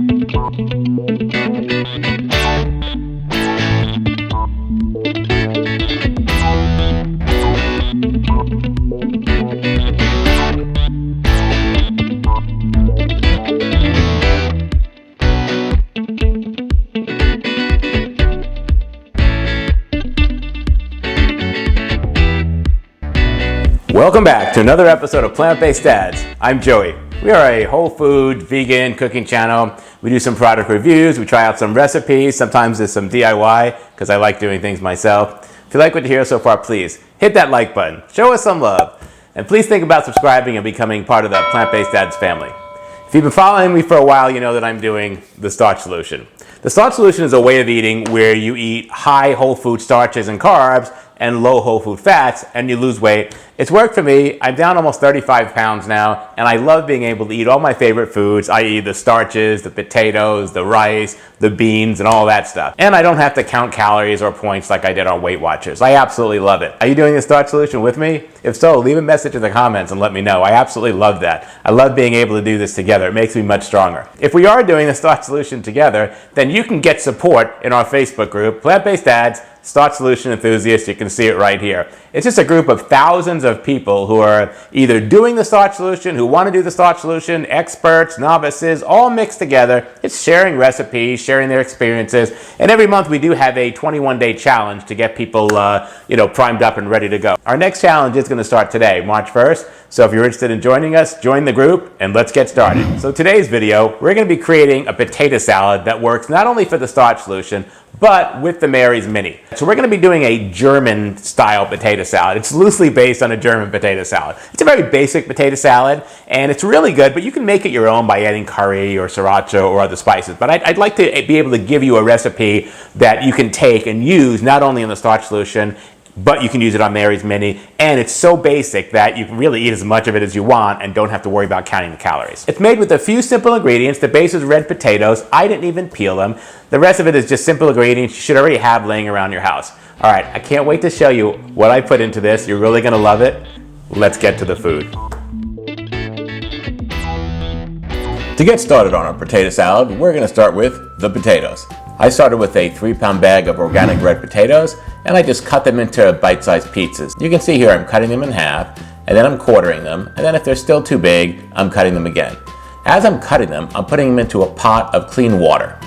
Welcome back to another episode of Plant-Based Dads. I'm Joey. We are a whole food, vegan cooking channel. We do some product reviews, we try out some recipes, sometimes there's some DIY because I like doing things myself. If you like what you hear so far, please hit that like button, show us some love, and please think about subscribing and becoming part of the Plant-Based Dads family. If you've been following me for a while, you know that I'm doing the Starch Solution. The Starch Solution is a way of eating where you eat high whole food starches and carbs and low whole food fats, and you lose weight. It's worked for me. I'm down almost 35 pounds now, and I love being able to eat all my favorite foods, i.e. the starches, the potatoes, the rice, the beans, and all that stuff. And I don't have to count calories or points like I did on Weight Watchers. I absolutely love it. Are you doing the Starch Solution with me? If so, leave a message in the comments and let me know. I absolutely love that. I love being able to do this together. It makes me much stronger. If we are doing the Starch Solution together, then you can get support in our Facebook group, Plant-Based Dads, Starch Solution Enthusiasts. You can see it right here. It's just a group of thousands of people who are either doing the Starch Solution, who want to do the Starch Solution, experts, novices, all mixed together. It's sharing recipes, sharing their experiences, and every month we do have a 21-day challenge to get people primed up and ready to go. Our next challenge is going to start today, March 1st. So if you're interested in joining us, join the group and let's get started. So today's video, we're going to be creating a potato salad that works not only for the Starch Solution, but with the Mary's Mini. So we're going to be doing a German style potato salad. It's loosely based on a German potato salad. It's a very basic potato salad and it's really good, but you can make it your own by adding curry or sriracha or other spices. But I'd like to be able to give you a recipe that you can take and use not only in the Starch Solution, but you can use it on Mary's Mini, and it's so basic that you can really eat as much of it as you want and don't have to worry about counting the calories. It's made with a few simple ingredients. The base is red potatoes. I didn't even peel them. The rest of it is just simple ingredients you should already have laying around your house. All right, I can't wait to show you what I put into this. You're really gonna love it. Let's get to the food. To get started on our potato salad, we're gonna start with the potatoes. I started with a 3-pound bag of organic red potatoes, and I just cut them into bite-sized pizzas. You can see here I'm cutting them in half, and then I'm quartering them, and then if they're still too big, I'm cutting them again. As I'm cutting them, I'm putting them into a pot of clean water.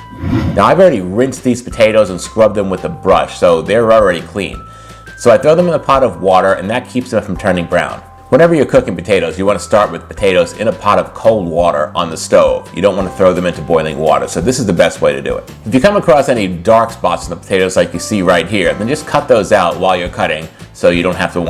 Now I've already rinsed these potatoes and scrubbed them with a brush, so they're already clean. So I throw them in a pot of water, and that keeps them from turning brown. Whenever you're cooking potatoes, you want to start with potatoes in a pot of cold water on the stove. You don't want to throw them into boiling water, so this is the best way to do it. If you come across any dark spots in the potatoes like you see right here, then just cut those out while you're cutting so you don't have to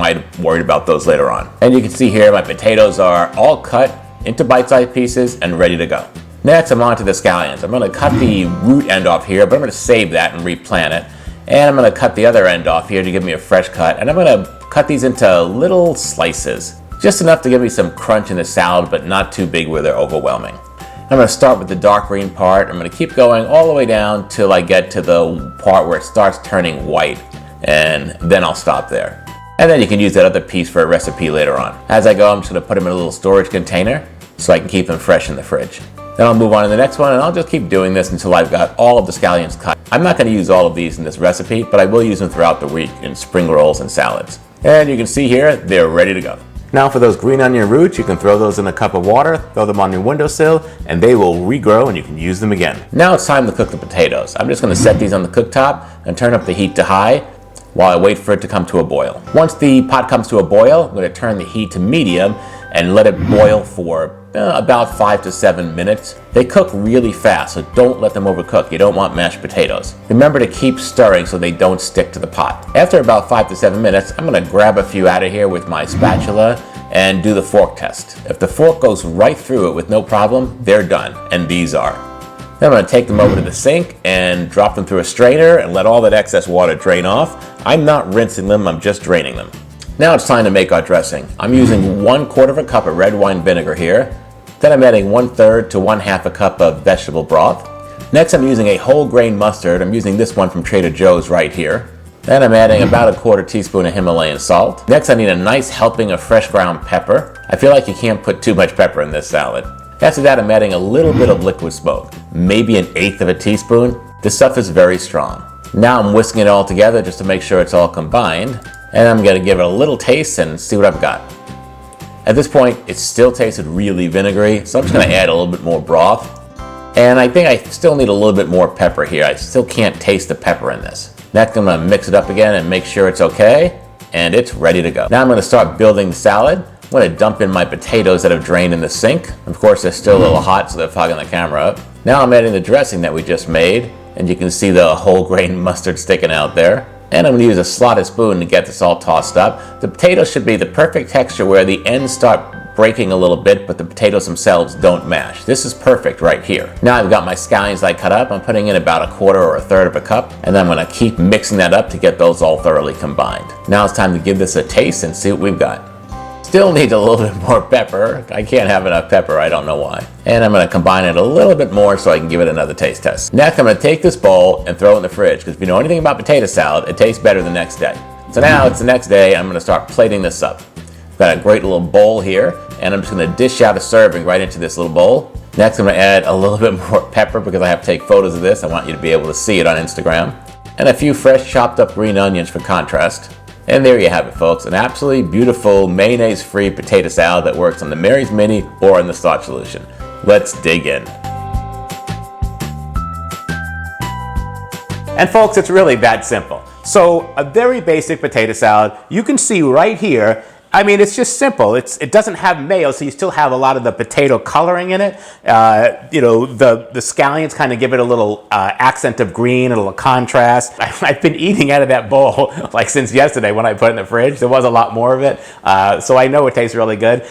worry about those later on. And you can see here my potatoes are all cut into bite-sized pieces and ready to go. Next, I'm on to the scallions. I'm going to cut the root end off here, but I'm going to save that and replant it. And I'm going to cut the other end off here to give me a fresh cut, and I'm going to cut these into little slices. Just enough to give me some crunch in the salad, but not too big where they're overwhelming. I'm going to start with the dark green part. I'm going to keep going all the way down till I get to the part where it starts turning white, and then I'll stop there. And then you can use that other piece for a recipe later on. As I go, I'm just going to put them in a little storage container so I can keep them fresh in the fridge. Then I'll move on to the next one, and I'll just keep doing this until I've got all of the scallions cut. I'm not going to use all of these in this recipe, but I will use them throughout the week in spring rolls and salads. And you can see here, they're ready to go. Now for those green onion roots, you can throw those in a cup of water, throw them on your windowsill, and they will regrow and you can use them again. Now it's time to cook the potatoes. I'm just going to set these on the cooktop and turn up the heat to high while I wait for it to come to a boil. Once the pot comes to a boil, I'm going to turn the heat to medium and let it boil for about 5 to 7 minutes. They cook really fast, so don't let them overcook. You don't want mashed potatoes. Remember to keep stirring so they don't stick to the pot. After about 5 to 7 minutes, I'm going to grab a few out of here with my spatula and do the fork test. If the fork goes right through it with no problem, they're done, and these are. Then I'm going to take them over to the sink and drop them through a strainer and let all that excess water drain off. I'm not rinsing them, I'm just draining them. Now it's time to make our dressing. I'm using 1/4 cup of red wine vinegar here. Then I'm adding 1/3 to 1/2 cup of vegetable broth. Next I'm using a whole grain mustard. I'm using this one from Trader Joe's right here. Then I'm adding about 1/4 teaspoon of Himalayan salt. Next I need a nice helping of fresh ground pepper. I feel like you can't put too much pepper in this salad. After that, I'm adding a little bit of liquid smoke, maybe 1/8 of a teaspoon. This stuff is very strong. Now I'm whisking it all together just to make sure it's all combined, and I'm going to give it a little taste and see what I've got. At this point, it still tasted really vinegary, so I'm just going to add a little bit more broth. And I think I still need a little bit more pepper here. I still can't taste the pepper in this. Next, I'm going to mix it up again and make sure it's okay, and it's ready to go. Now I'm going to start building the salad. I'm going to dump in my potatoes that have drained in the sink. Of course, they're still a little hot, so they're fogging the camera up. Now I'm adding the dressing that we just made, and you can see the whole grain mustard sticking out there. And I'm going to use a slotted spoon to get this all tossed up. The potatoes should be the perfect texture where the ends start breaking a little bit, but the potatoes themselves don't mash. This is perfect right here. Now I've got my scallions I cut up. I'm putting in about 1/4 or 1/3 of a cup, and then I'm going to keep mixing that up to get those all thoroughly combined. Now it's time to give this a taste and see what we've got. Still need a little bit more pepper. I can't have enough pepper, I don't know why. And I'm going to combine it a little bit more so I can give it another taste test. Next, I'm going to take this bowl and throw it in the fridge, because if you know anything about potato salad, it tastes better the next day. So now it's the next day, I'm going to start plating this up. I've got a great little bowl here, and I'm just going to dish out a serving right into this little bowl. Next, I'm going to add a little bit more pepper because I have to take photos of this. I want you to be able to see it on Instagram. And a few fresh chopped up green onions for contrast. And there you have it, folks, an absolutely beautiful mayonnaise-free potato salad that works on the Mary's Mini or in the Starch solution. Let's dig in. And folks, it's really that simple. So a very basic potato salad, you can see right here, I mean, it's just simple. It doesn't have mayo, so you still have a lot of the potato coloring in it. You know, the scallions kind of give it a little accent of green, a little contrast. I've been eating out of that bowl like since yesterday when I put it in the fridge. There was a lot more of it, so I know it tastes really good.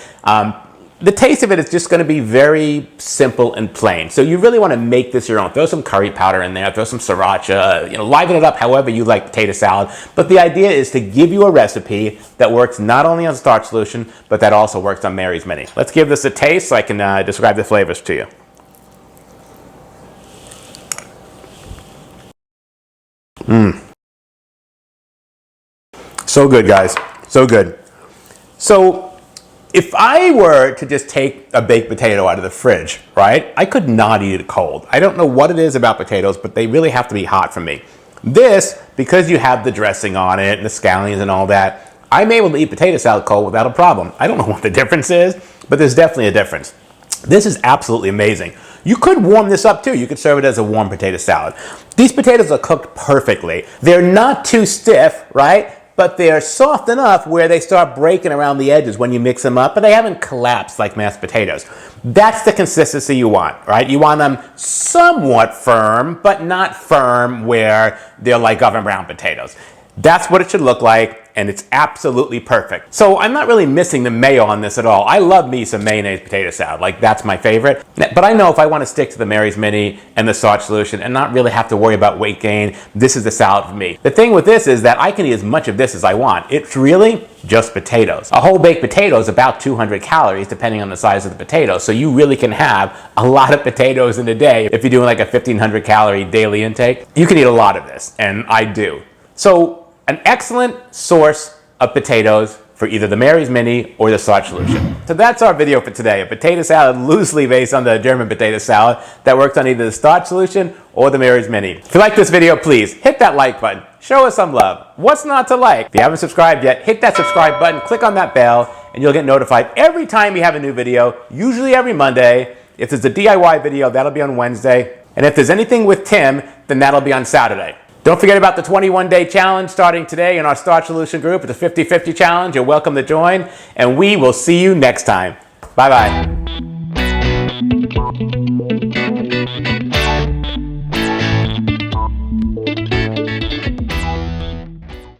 The taste of it is just going to be very simple and plain. So you really want to make this your own. Throw some curry powder in there, throw some sriracha, you know, liven it up however you like potato salad. But the idea is to give you a recipe that works not only on Starch solution, but that also works on Mary's Mini. Let's give this a taste so I can describe the flavors to you. So good, guys. So good. So if I were to just take a baked potato out of the fridge, right, I could not eat it cold. I don't know what it is about potatoes, but they really have to be hot for me. This, because you have the dressing on it and the scallions and all that, I'm able to eat potato salad cold without a problem. I don't know what the difference is, but there's definitely a difference. This is absolutely amazing. You could warm this up too. You could serve it as a warm potato salad. These potatoes are cooked perfectly. They're not too stiff, right? But they're soft enough where they start breaking around the edges when you mix them up, but they haven't collapsed like mashed potatoes. That's the consistency you want, right? You want them somewhat firm, but not firm where they're like oven brown potatoes. That's what it should look like, and it's absolutely perfect. So I'm not really missing the mayo on this at all. I love me some mayonnaise potato salad, like that's my favorite. But I know if I want to stick to the Mary's Mini and the Starch solution and not really have to worry about weight gain, this is the salad for me. The thing with this is that I can eat as much of this as I want. It's really just potatoes. A whole baked potato is about 200 calories depending on the size of the potato. So you really can have a lot of potatoes in a day. If you're doing like a 1,500 calorie daily intake, you can eat a lot of this, and I do. So an excellent source of potatoes for either the Mary's Mini or the Starch solution. So that's our video for today. A potato salad loosely based on the German potato salad that works on either the Starch solution or the Mary's Mini. If you like this video, please hit that like button. Show us some love. What's not to like? If you haven't subscribed yet, hit that subscribe button, click on that bell, and you'll get notified every time we have a new video, usually every Monday. If there's a DIY video, that'll be on Wednesday. And if there's anything with Tim, then that'll be on Saturday. Don't forget about the 21-day challenge starting today in our Starch Solution group. It's a 50-50 challenge. You're welcome to join, and we will see you next time. Bye-bye.